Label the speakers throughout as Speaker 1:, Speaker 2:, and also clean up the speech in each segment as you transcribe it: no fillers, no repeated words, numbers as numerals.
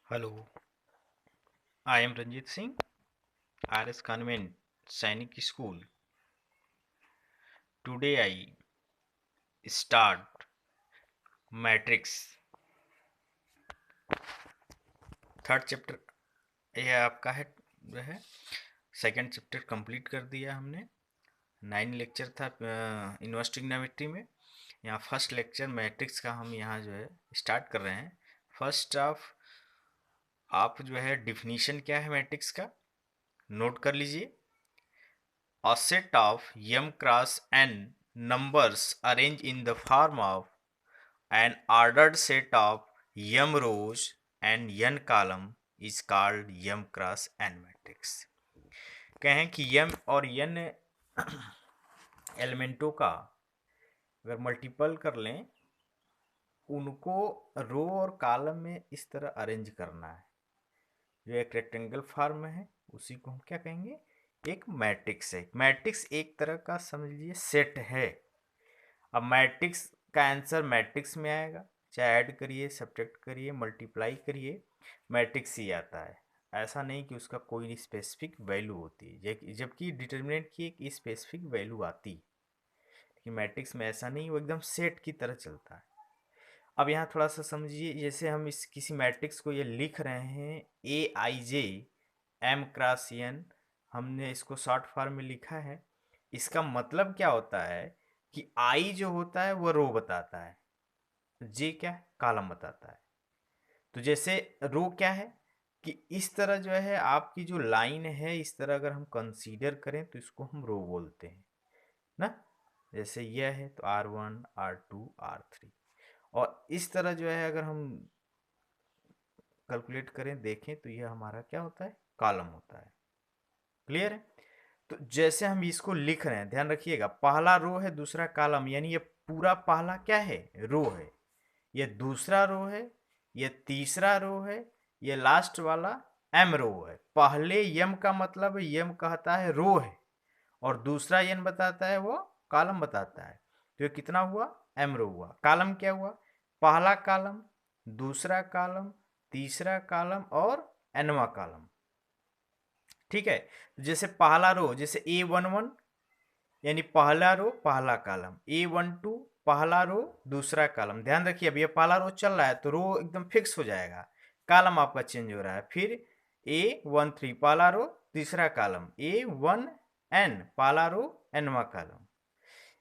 Speaker 1: Hello, I am Ranjit Singh, RS Convent Sainik School. Today I start Matrix third chapter. यह आपका है जो है सेकंड चैप्टर कंप्लीट कर दिया हमने। 9 लेक्चर था इनवर्स ट्रिग्नोमेट्री में। यहाँ फर्स्ट लेक्चर मैट्रिक्स का हम यहाँ जो है स्टार्ट कर रहे हैं। फर्स्ट ऑफ आप जो है डिफिनीशन क्या है मैट्रिक्स का नोट कर लीजिए। A set of m cross n numbers arranged in the form of an ordered set of m rows and n column is called m cross n matrix। कहें कि m और n एलिमेंटों का अगर multiple कर लें, उनको रो और कॉलम में इस तरह अरेंज करना है। जो एक रेक्टेंगल फॉर्म में है उसी को हम क्या कहेंगे, एक मैट्रिक्स है। मैट्रिक्स एक तरह का समझ लीजिए सेट है। अब मैट्रिक्स का आंसर मैट्रिक्स में आएगा, चाहे ऐड करिए, सब्ट्रैक्ट करिए, मल्टीप्लाई करिए, मैट्रिक्स ही आता है। ऐसा नहीं कि उसका कोई स्पेसिफिक वैल्यू होती है, जबकि डिटर्मिनेंट की एक स्पेसिफिक वैल्यू आती है, लेकिन मैट्रिक्स में ऐसा नहीं, वो एकदम सेट की तरह चलता है। अब यहाँ थोड़ा सा समझिए, जैसे हम इस किसी मैट्रिक्स को ये लिख रहे हैं ए आई जे एम क्रॉस एन, हमने इसको शॉर्ट फॉर्म में लिखा है। इसका मतलब क्या होता है कि आई जो होता है वो रो बताता है, जे क्या है, कॉलम बताता है। तो जैसे रो क्या है कि इस तरह जो है आपकी जो लाइन है, इस तरह अगर हम कंसीडर करें तो इसको हम रो बोलते हैं ना। जैसे यह है तो R1 R2 R3, और इस तरह जो है अगर हम कैलकुलेट करें, देखें तो यह हमारा क्या होता है, कॉलम होता है। क्लियर है। तो जैसे हम इसको लिख रहे हैं, ध्यान रखिएगा, पहला रो है, दूसरा कॉलम, यानी ये पूरा पहला क्या है, रो है। ये दूसरा रो है, ये तीसरा रो है, ये लास्ट वाला एम रो है। पहले यम का मतलब यम कहता है रो है, और दूसरा यन बताता है वो कॉलम बताता है। तो ये कितना हुआ, एम रो हुआ। कॉलम क्या हुआ, पहला कॉलम, दूसरा कॉलम, तीसरा कॉलम और एनवा कॉलम। ठीक है। जैसे पहला रो, जैसे A11 यानी पहला रो पहला कॉलम, A12 पहला रो दूसरा कॉलम। ध्यान रखिए, अब ये पहला रो चल रहा है तो रो एकदम फिक्स हो जाएगा, कॉलम आपका चेंज हो रहा है। फिर A13 पहला रो तीसरा कॉलम, A1n पहला रो एनवा कॉलम।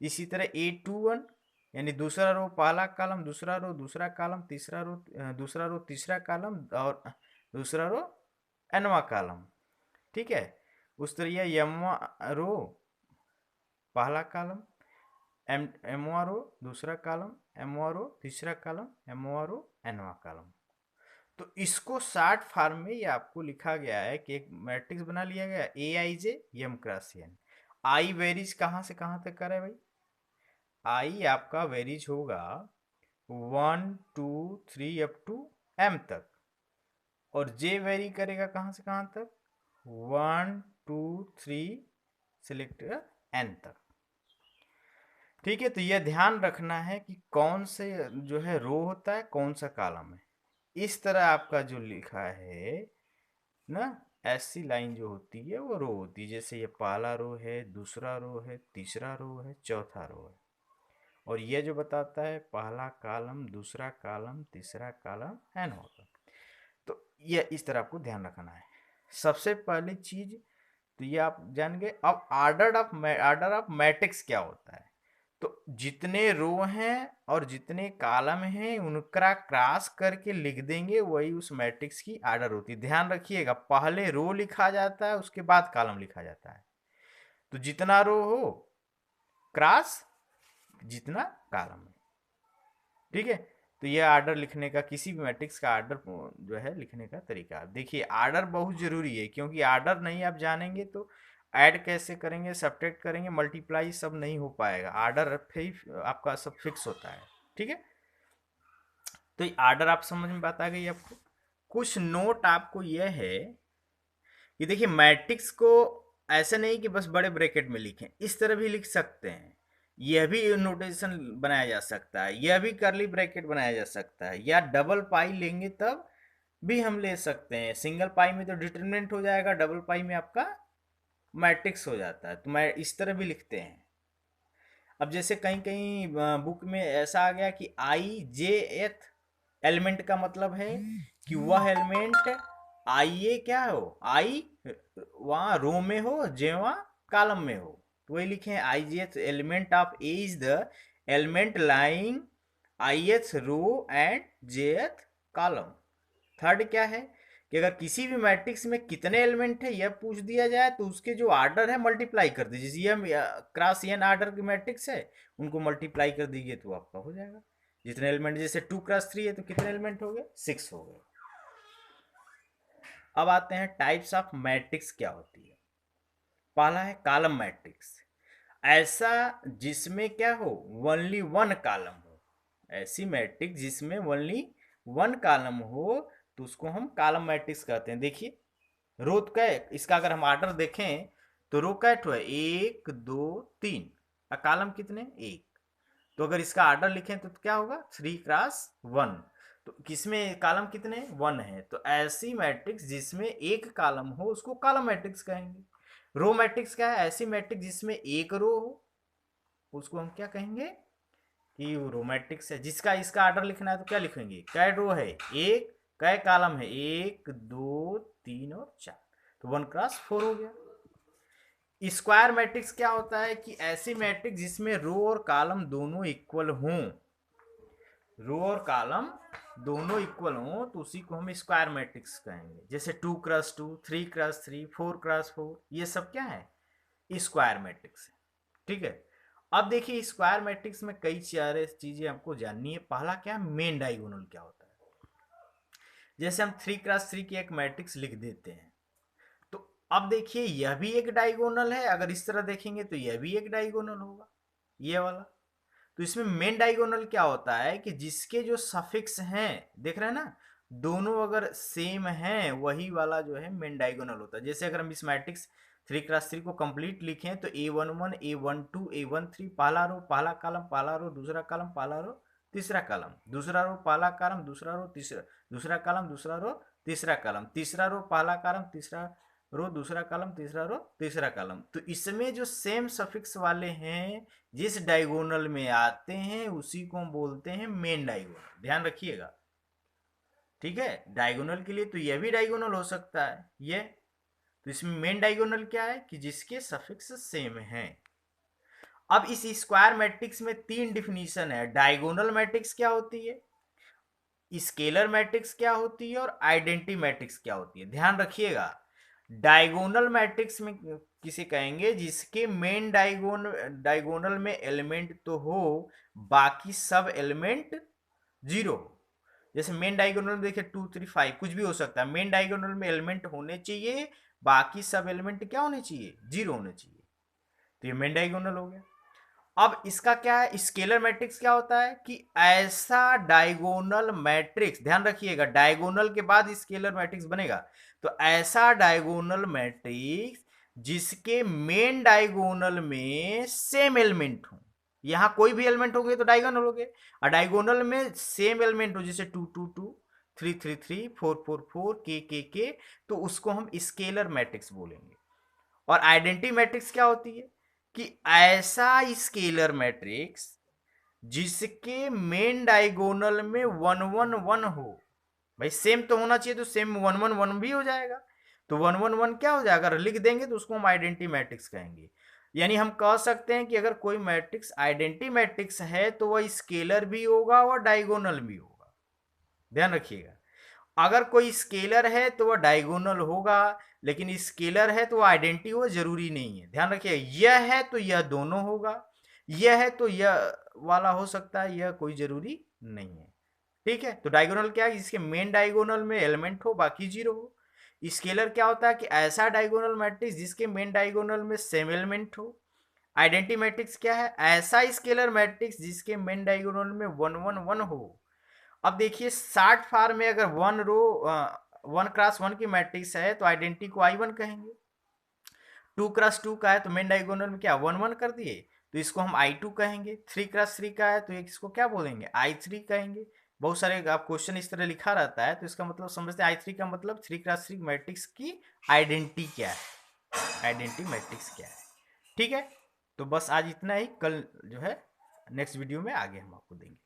Speaker 1: इसी तरह A21 यानी दूसरा रो पहला कॉलम, दूसरा रो दूसरा कॉलम, तीसरा रो दूसरा रो तीसरा कॉलम, और दूसरा रो एनवा कॉलम। ठीक है। उस तरह यह एमवा रो पहला कॉलम, एमवा रो दूसरा कॉलम, एमवा रो तीसरा कॉलम, एमवा रो एनवा कॉलम। तो इसको शॉर्ट फॉर्म में ये आपको लिखा गया है कि एक मैट्रिक्स बना लिया गया ए आई जे एम क्रॉस एन। आई वेरीज कहाँ से कहाँ तक करे भाई, आई आपका वेरीज होगा 1 2 3 अप टू एम तक, और जे वेरी करेगा कहाँ से कहाँ तक, 1 2 3 सेलेक्ट एन तक। ठीक है। तो यह ध्यान रखना है कि कौन से जो है रो होता है, कौन सा कॉलम है। इस तरह आपका जो लिखा है ना, ऐसी लाइन जो होती है वो रो होती है। जैसे ये पहला रो है, दूसरा रो है, तीसरा रो है, चौथा रो है, और ये जो बताता है पहला कॉलम, दूसरा कॉलम, तीसरा कॉलम, एन होगा। तो ये इस तरह आपको ध्यान रखना है। सबसे पहली चीज तो ये आप जान गए। अब ऑर्डर ऑफ मैट्रिक्स क्या होता है, तो जितने रो हैं और जितने कॉलम हैं उनका क्रॉस करके लिख देंगे, वही उस मैट्रिक्स की ऑर्डर होती है। ध्यान रखिएगा, पहले रो लिखा जाता है, उसके बाद कॉलम लिखा जाता है। तो जितना रो हो क्रॉस, जितना कॉलम है। ठीक है। तो यह आर्डर लिखने का, किसी भी मैट्रिक्स का आर्डर जो है लिखने का तरीका। आप देखिए, आर्डर बहुत जरूरी है, क्योंकि आर्डर नहीं आप जानेंगे तो ऐड कैसे करेंगे, सब्ट्रैक्ट करेंगे, मल्टीप्लाई सब नहीं हो पाएगा। आर्डर पे ही आपका सब फिक्स होता है। ठीक है। तो ये आर्डर आप समझ में बात आ गई आपको। कुछ नोट आपको यह है कि देखिए, मैट्रिक्स को ऐसे नहीं कि बस बड़े ब्रैकेट में लिखें, इस तरह भी लिख सकते हैं। यह भी नोटेशन बनाया जा सकता है, यह भी करली ब्रैकेट बनाया जा सकता है, या डबल पाई लेंगे तब भी हम ले सकते हैं। सिंगल पाई में तो डिटरमिनेंट हो जाएगा, डबल पाई में आपका मैट्रिक्स हो जाता है। तो मैं इस तरह भी लिखते हैं। अब जैसे कहीं कहीं बुक में ऐसा आ गया कि आई जे एथ एलिमेंट का मतलब है कि वह एलिमेंट आई ए क्या हो, आई वहाँ रो में हो, जे वहाँ कॉलम में हो। तो वही लिखे I J th element of A is the element lying I th row and जे एथ कॉलम। थर्ड क्या है कि अगर किसी भी मैट्रिक्स में कितने एलिमेंट है यह पूछ दिया जाए तो उसके जो आर्डर है मल्टीप्लाई कर दीजिए। ये क्रॉस एन आर्डर की मैट्रिक्स है, उनको मल्टीप्लाई कर दीजिए तो आपका हो जाएगा। जितने एलिमेंट, जैसे 2 क्रॉस 3 है तो कितने एलिमेंट हो गए, 6 हो गए। अब आते हैं टाइप्स ऑफ मैट्रिक्स क्या होती है। पहला है कॉलम मैट्रिक्स, ऐसा जिसमें क्या हो, ओनली वन कॉलम हो। ऐसी मैट्रिक्स जिसमें ओनली वन कॉलम हो तो उसको हम कॉलम मैट्रिक्स कहते हैं। देखिए रो का, इसका अगर हम ऑर्डर देखें तो रो का है 1 2 3, और कॉलम कितने, 1। तो अगर इसका ऑर्डर लिखें तो क्या होगा, 3 क्रॉस 1। तो किसमें कॉलम कितने, 1 है। तो ऐसी मैट्रिक्स जिसमें एक कॉलम हो उसको कॉलम मैट्रिक्स कहेंगे। रो मैट्रिक्स क्या है, ऐसी मैट्रिक्स जिसमें एक रो हो उसको हम क्या कहेंगे कि रो मैट्रिक्स है। जिसका इसका ऑर्डर लिखना है तो क्या लिखेंगे, कै रो है, एक, कै कॉलम है, 1 2 3 और 4। तो 1 क्रॉस 4 हो गया। स्क्वायर मैट्रिक्स क्या होता है कि ऐसी मैट्रिक्स जिसमें रो और कॉलम दोनों इक्वल हों। रो और कॉलम दोनों इक्वल हों तो उसी को हम स्क्वायर मैट्रिक्स कहेंगे। जैसे 2 क्रॉस 2, 3 क्रॉस 3, 4 क्रॉस 4, ये सब क्या है, स्क्वायर मैट्रिक्स है। ठीक है। अब देखिए स्क्वायर मैट्रिक्स में कई सारे चीजें आपको जाननी है। पहला क्या, मेन डायगोनल क्या होता है। जैसे हम 3 क्रॉस 3 की एक मैट्रिक्स लिख देते हैं तो अब देखिए यह भी एक डायगोनल है, अगर इस तरह देखेंगे तो यह भी एक डायगोनल होगा, ये वाला। तो इसमें मेन डायगोनल क्या होता है कि जिसके जो सफिक्स हैं, देख रहे हैं ना, दोनों अगर सेम हैं वही वाला जो है मेन डायगोनल होता है। जैसे अगर हम इस मैट्रिक्स 3 क्रॉस 3 को कंप्लीट लिखें तो A11 A12 A13, पहला रो पहला कॉलम पहला रो, दूसरा कॉलम पहला रो तीसरा कॉलम, दूसरा रो पहला कॉलम दूसरा रो तीसरा, दूसरा कॉलम दूसरा रो तीसरा कॉलम, तीसरा रो पहला कॉलम तीसरा रो दूसरा कॉलम तीसरा रो तीसरा कॉलम। तो इसमें जो सेम सफिक्स वाले हैं जिस डायगोनल में आते हैं उसी को हम बोलते हैं मेन डायगोनल। ध्यान रखिएगा, ठीक है। डायगोनल के लिए तो यह भी डायगोनल हो सकता है ये। तो इसमें मेन डायगोनल क्या है कि जिसके सफिक्स सेम हैं। अब इस स्क्वायर मैट्रिक्स में 3 डिफिनीशन है। डायगोनल मैट्रिक्स क्या होती है, स्केलर मैट्रिक्स क्या होती है, और आइडेंटिटी मैट्रिक्स क्या होती है। ध्यान रखिएगा, डायगोनल मैट्रिक्स में किसे कहेंगे जिसके मेन डायगोनल में एलिमेंट तो हो बाकी सब एलिमेंट जीरो हो। जैसे मेन डायगोनल में देखिए 2 3 5 कुछ भी हो सकता है, मेन डायगोनल में एलिमेंट होने चाहिए, बाकी सब एलिमेंट क्या होने चाहिए, जीरो होने चाहिए। तो ये मेन डायगोनल हो गया। अब इसका क्या है, स्केलर मैट्रिक्स क्या होता है कि ऐसा डायगोनल मैट्रिक्स, ध्यान रखिएगा डायगोनल के बाद स्केलर मैट्रिक्स बनेगा। तो ऐसा डायगोनल मैट्रिक्स जिसके मेन डायगोनल में सेम एलिमेंट हो। यहां कोई भी एलिमेंट होंगे तो डायगोनल हो गए, और डायगोनल में सेम एलिमेंट हो, जैसे 2 2 2 3 3 3 4 4 4 के, तो उसको हम स्केलर मैट्रिक्स बोलेंगे। और आइडेंटिटी मैट्रिक्स क्या होती है कि ऐसा स्केलर मैट्रिक्स जिसके मेन डायगोनल में 1 1 1 हो। भाई सेम तो होना चाहिए, तो सेम 1 1 1 भी हो जाएगा। तो 1 1 1 क्या हो जाएगा, अगर लिख देंगे तो उसको हम आइडेंटिटी मैट्रिक्स कहेंगे। यानी हम कह सकते हैं कि अगर कोई मैट्रिक्स आइडेंटिटी मैट्रिक्स है तो वह स्केलर भी होगा और डायगोनल भी होगा। ध्यान रखिएगा, अगर कोई स्केलर है तो वह डायगोनल होगा, लेकिन स्केलर है तो आइडेंटिटी हो जरूरी नहीं है। ध्यान रखिए, यह है तो यह दोनों होगा, यह है तो यह वाला हो सकता है, यह कोई जरूरी नहीं है। ठीक है। तो डायगोनल क्या है, जिसके मेन डायगोनल में एलिमेंट हो बाकी जीरो हो। स्केलर क्या होता है कि ऐसा डायगोनल मैट्रिक्स जिसके मेन डायगोनल में सेम एलिमेंट हो। आइडेंटिटी मैट्रिक्स क्या है, ऐसा स्केलर मैट्रिक्स जिसके मेन डायगोनल में 1 1 1 हो। अब देखिए शॉर्ट फॉर्म में अगर 1 क्रॉस 1 की मैट्रिक्स है तो आइडेंटिटी को I1 कहेंगे। 2 क्रॉस 2 का है तो मेन डायगोनल में क्या 1 1 कर दिए, तो इसको हम I2 कहेंगे। 3 क्रॉस 3 का है तो इसको क्या बोलेंगे, I3 कहेंगे। बहुत सारे आप क्वेश्चन इस तरह लिखा रहता है, तो इसका मतलब समझते हैं I3 का मतलब 3x3 मैट्रिक्स की आइडेंटिटी क्या है, आइडेंटिटी मैट्रिक्स क्या है। ठीक है, तो बस आज इतना ही, कल जो है नेक्स्ट वीडियो में आगे हम आपको देंगे।